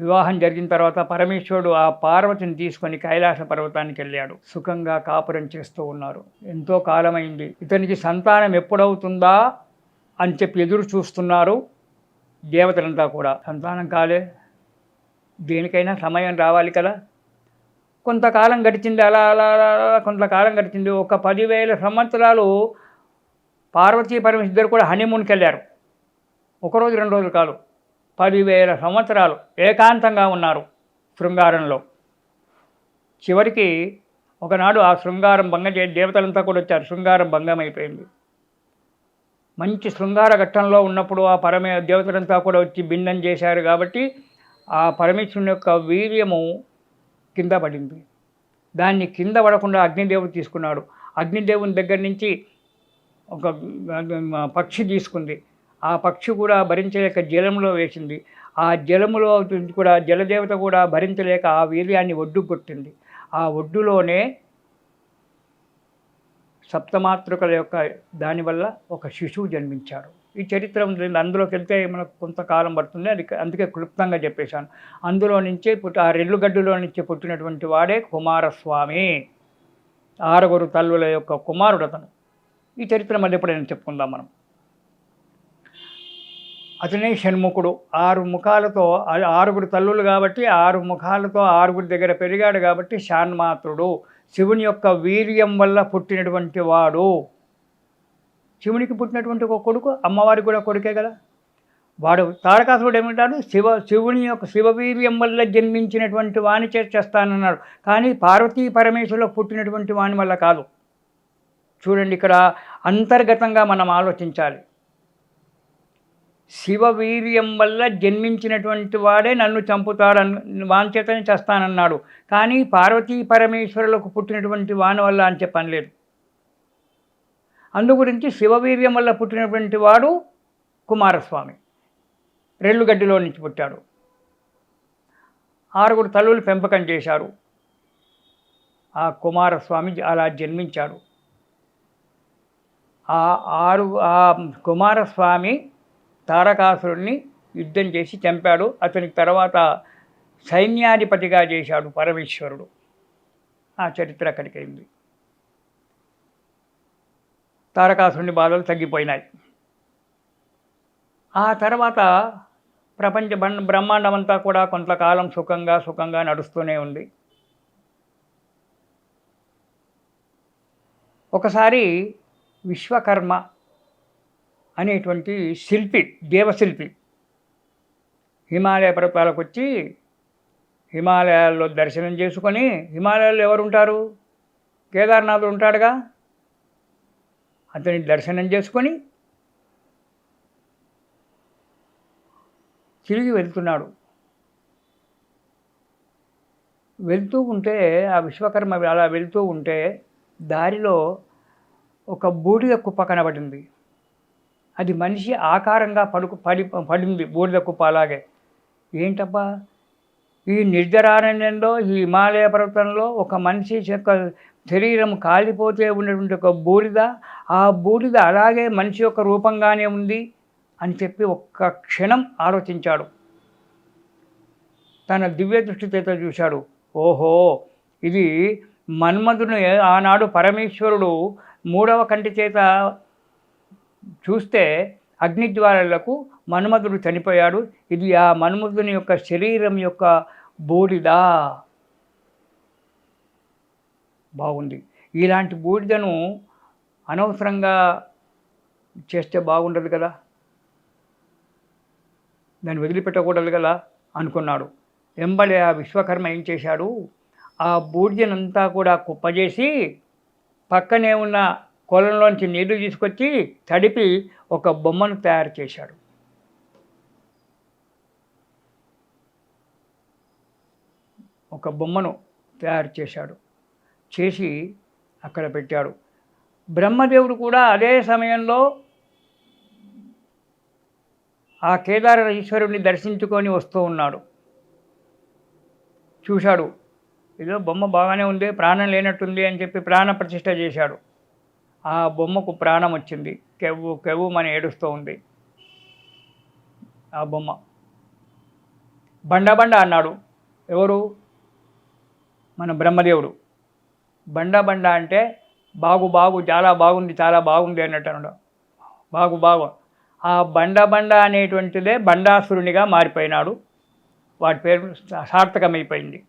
వివాహం జరిగిన తర్వాత పరమేశ్వరుడు ఆ పార్వతిని తీసుకొని కైలాస పర్వతానికి వెళ్ళాడు. సుఖంగా కాపురం చేస్తూ ఉన్నారు. ఎంతో కాలమైంది. ఇతనికి సంతానం ఎప్పుడవుతుందా అని చెప్పి ఎదురు చూస్తున్నారు దేవతలంతా కూడా. సంతానం కాలే. దేనికైనా సమయం రావాలి కదా. కొంతకాలం గడిచింది. అలా అలా అలా అలా కొంతకాలం గడిచింది. ఒక 10,000 సంవత్సరాలు పార్వతీ పరమేశ్వరుడు ఇద్దరు కూడా హనీమూన్కి వెళ్ళారు. ఒకరోజు 2 రోజులు కాదు, 10,000 సంవత్సరాలు ఏకాంతంగా ఉన్నారు శృంగారంలో. చివరికి ఒకనాడు ఆ శృంగారం భంగం చేసి దేవతలంతా కూడా వచ్చారు. శృంగారం భంగం అయిపోయింది. మంచి శృంగార ఘట్టంలో ఉన్నప్పుడు ఆ దేవతలంతా కూడా వచ్చి భిన్నం చేశారు కాబట్టి ఆ పరమేశ్వరుని యొక్క వీర్యము కింద పడింది. దాన్ని కింద పడకుండా అగ్నిదేవుడు తీసుకున్నాడు. అగ్నిదేవుని దగ్గర నుంచి ఒక పక్షి తీసుకుంది. ఆ పక్షి కూడా భరించలేక జలంలో వేసింది. ఆ జలములో కూడా జలదేవత కూడా భరించలేక ఆ వీర్యాన్ని ఒడ్డుకు కొట్టింది. ఆ ఒడ్డులోనే సప్తమాతృకల యొక్క దానివల్ల ఒక శిశువు జన్మించాడు. ఈ చరిత్ర ఉంది. అందులోకి వెళ్తే మనకు కొంతకాలం పడుతుంది. అందుకే క్లుప్తంగా చెప్పేశాను. అందులో నుంచే ఆ రెల్లుగడ్డులో నుంచి పుట్టినటువంటి వాడే కుమారస్వామి. 6 తల్లుల యొక్క కుమారుడు అతను. ఈ చరిత్ర మళ్ళీ ఎప్పుడైనా చెప్పుకుందాం మనం. అతనే షణ్ముఖుడు. 6 ముఖాలతో 6 తల్లులు కాబట్టి 6 ముఖాలతో 6 దగ్గర పెరిగాడు కాబట్టి షాన్మాత్రుడు. శివుని యొక్క వీర్యం వల్ల పుట్టినటువంటి వాడు. శివునికి పుట్టినటువంటి ఒక కొడుకు అమ్మవారికి కూడా కొడుకే కదా. వాడు తారకాసురుడు ఏమంటాడు, శివుని యొక్క శివవీర్యం వల్ల జన్మించినటువంటి వాణి చేస్తానన్నాడు. కానీ పార్వతీ పరమేశ్వరులకు పుట్టినటువంటి వాని వల్ల కాదు. చూడండి, ఇక్కడ అంతర్గతంగా మనం ఆలోచించాలి. శివవీర్యం వల్ల జన్మించినటువంటి వాడే నన్ను చంపుతాడని వాంచేతనే చేస్తానన్నాడు. కానీ పార్వతీ పరమేశ్వరులకు పుట్టినటువంటి వాని వల్ల అని చెప్పని లేదు. అందుగురించి శివవీర్యం వల్ల పుట్టినటువంటి వాడు కుమారస్వామి. రెల్లుగడ్డిలో నుంచి పుట్టాడు. 6 తల్లులు పెంపకం చేశారు. ఆ కుమారస్వామి అలా జన్మించాడు. ఆ కుమారస్వామి తారకాసురుణ్ణి యుద్ధం చేసి చంపాడు. అతనికి తర్వాత సైన్యాధిపతిగా చేశాడు పరమేశ్వరుడు. ఆ చరిత్ర అక్కడికైంది. తారకాసురుని బాధలు తగ్గిపోయినాయి. ఆ తర్వాత ప్రపంచ బ్రహ్మాండం అంతా కూడా కొంతకాలం సుఖంగా నడుస్తూనే ఉంది. ఒకసారి విశ్వకర్మ అనేటువంటి శిల్పి, దేవశిల్పి హిమాలయ పర్వతాలకు వచ్చి హిమాలయాల్లో దర్శనం చేసుకొని, హిమాలయాల్లో ఎవరు ఉంటారు? కేదార్నాథుడు ఉంటాడుగా. అతని దర్శనం చేసుకొని తిరిగి వెళ్తున్నాడు. వెళ్తూ ఉంటే ఆ విశ్వకర్మ అలా వెళ్తూ ఉంటే దారిలో ఒక బూడిద కుప్ప కనబడింది. అది మనిషి ఆకారంగా పడింది, బూడిద కుప్ప అలాగే. ఏంటబ్బా, ఈ నిర్జరారణ్యంలో, ఈ హిమాలయ పర్వతంలో ఒక మనిషి యొక్క శరీరం కాలిపోతే ఉన్నటువంటి ఒక బూడిద, ఆ బూడిద అలాగే మనిషి యొక్క రూపంగానే ఉంది అని చెప్పి ఒక్క క్షణం ఆలోచించాడు. తన దివ్య దృష్టి చేత చూశాడు. ఓహో, ఇది మన్మధుని ఆనాడు పరమేశ్వరుడు 3వ కంటి చేత చూస్తే అగ్నిజ్వాలలకు మన్మధుడు చనిపోయాడు. ఇది ఆ మన్మధుని యొక్క శరీరం యొక్క బూడిద. బాగుంది. ఇలాంటి బూడిదను అనవసరంగా చేస్తే బాగుండదు కదా, దాన్ని వదిలిపెట్టకూడదు కదా అనుకున్నాడు. వెంబడి ఆ విశ్వకర్మ ఏం చేశాడు, ఆ బూడిదనంతా కూడా కుప్పజేసి పక్కనే ఉన్న కొలంలోంచి నీళ్లు తీసుకొచ్చి తడిపి ఒక బొమ్మను తయారు చేశాడు. ఒక బొమ్మను తయారు చేశాడు. చేసి అక్కడ పెట్టాడు. బ్రహ్మదేవుడు కూడా అదే సమయంలో ఆ కేదార ఈశ్వరుడిని దర్శించుకొని వస్తూ ఉన్నాడు. చూశాడు, ఏదో బొమ్మ బాగానే ఉంది, ప్రాణం లేనట్టుంది అని చెప్పి ప్రాణ ప్రతిష్ఠ చేశాడు. ఆ బొమ్మకు ప్రాణం వచ్చింది. కెవ్వు కెవ్వు అని ఏడుస్తూ ఉంది ఆ బొమ్మ. బండ బండ అన్నాడు. ఎవరు? మన బ్రహ్మదేవుడు. బండ బండ అంటే బాగు బాగు, చాలా బాగుంది, చాలా బాగుంది అన్నట్టు అన్నాడు. బాగు బాగు. ఆ బండ బండ అనేటువంటిదే బండాసురునిగా మారిపోయినాడు. వాటి పేరు సార్థకమైపోయింది.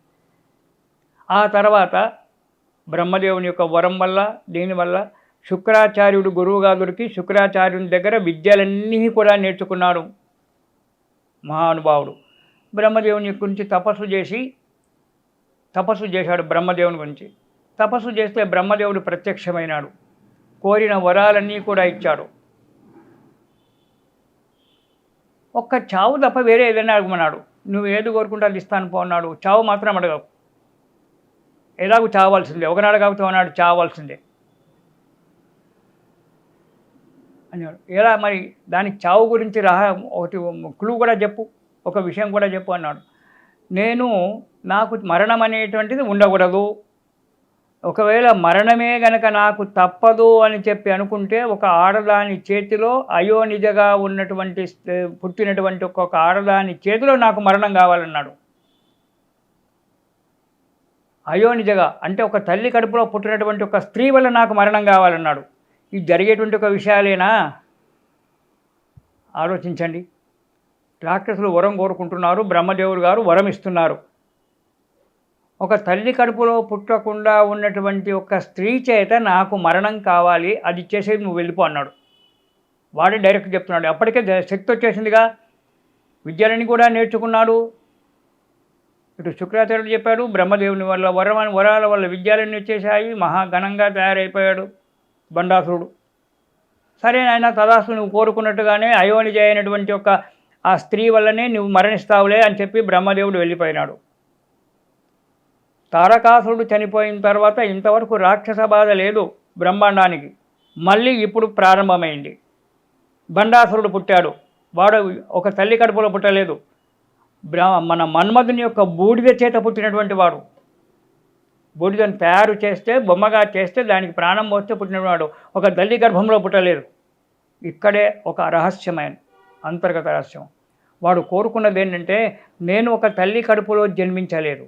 ఆ తర్వాత బ్రహ్మదేవుని యొక్క వరం వల్ల, దీనివల్ల శుక్రాచార్యుడు గురువుగా దొరికి శుక్రాచార్యుని దగ్గర విద్యలన్నీ కూడా నేర్చుకున్నాడు మహానుభావుడు. బ్రహ్మదేవుని గురించి తపస్సు చేశాడు. బ్రహ్మదేవుని గురించి తపస్సు చేస్తే బ్రహ్మదేవుడు ప్రత్యక్షమైనాడు. కోరిన వరాలన్నీ కూడా ఇచ్చాడు. ఒక్క చావు తప్ప వేరే ఏదైనా అడగమన్నాడు. నువ్వు ఏది కోరుకుంటే అది ఇస్తాను పో అన్నాడు. చావు మాత్రం అడగవు. ఎలాగూ చావాల్సిందే, ఒకనాడు కాకపోతే ఒకనాడు చావాల్సిందే అన్నాడు. ఎలా మరి దానికి చావు గురించి ఒకటి క్లూ కూడా చెప్పు, ఒక విషయం కూడా చెప్పు అన్నాడు. నాకు మరణం అనేటువంటిది ఉండకూడదు. ఒకవేళ మరణమే గనక నాకు తప్పదు అని చెప్పి అనుకుంటే ఒక ఆడదాని చేతిలో అయోనిజగా ఉన్నటువంటి పుట్టినటువంటి ఒక్కొక్క ఆడదాని చేతిలో నాకు మరణం కావాలన్నాడు. అయోనిజగా అంటే ఒక తల్లి కడుపులో పుట్టినటువంటి ఒక స్త్రీ వల్ల నాకు మరణం కావాలన్నాడు. ఇది జరిగేటువంటి ఒక విషయాలేనా? ఆలోచించండి. రాక్షసులు వరం కోరుకుంటున్నారు, బ్రహ్మదేవుడు గారు వరం ఇస్తున్నారు. ఒక తల్లి కడుపులో పుట్టకుండా ఉన్నటువంటి ఒక స్త్రీ చేత నాకు మరణం కావాలి, అది ఇచ్చేసేది నువ్వు వెళ్ళిపో అన్నాడు. వాడే డైరెక్ట్ చెప్తున్నాడు. అప్పటికే శక్తి వచ్చేసిందిగా, విద్యలని కూడా నేర్చుకున్నాడు. ఇటు శుక్రాచార్యుడు చెప్పాడు, బ్రహ్మదేవుని వల్ల వరాల వల్ల విద్యలన్నీ వచ్చేసాయి. మహాఘనంగా తయారైపోయాడు బండాసురుడు. సరే నాయన తదాస్తు, నువ్వు కోరుకున్నట్టుగానే అయోనిజ అయినటువంటి ఒక ఆ స్త్రీ వల్లనే నువ్వు మరణిస్తావులే అని చెప్పి బ్రహ్మదేవుడు వెళ్ళిపోయినాడు. తారకాసురుడు చనిపోయిన తర్వాత ఇంతవరకు రాక్షస బాధ లేదు బ్రహ్మాండానికి. మళ్ళీ ఇప్పుడు ప్రారంభమైంది. బండాసురుడు పుట్టాడు. వాడు ఒక తల్లి కడుపులో పుట్టలేదు. మన మన్మధుని యొక్క బూడిద చేత పుట్టినటువంటి వాడు. బూడిదను తయారు చేస్తే, బొమ్మగా చేస్తే దానికి ప్రాణం పోస్తే పుట్టినవాడు. ఒక తల్లి గర్భంలో పుట్టలేదు. ఇక్కడే ఒక రహస్యమైన అంతర్గత రహస్యం. వాడు కోరుకున్నది ఏంటంటే, నేను ఒక తల్లి కడుపులో జన్మించలేదు.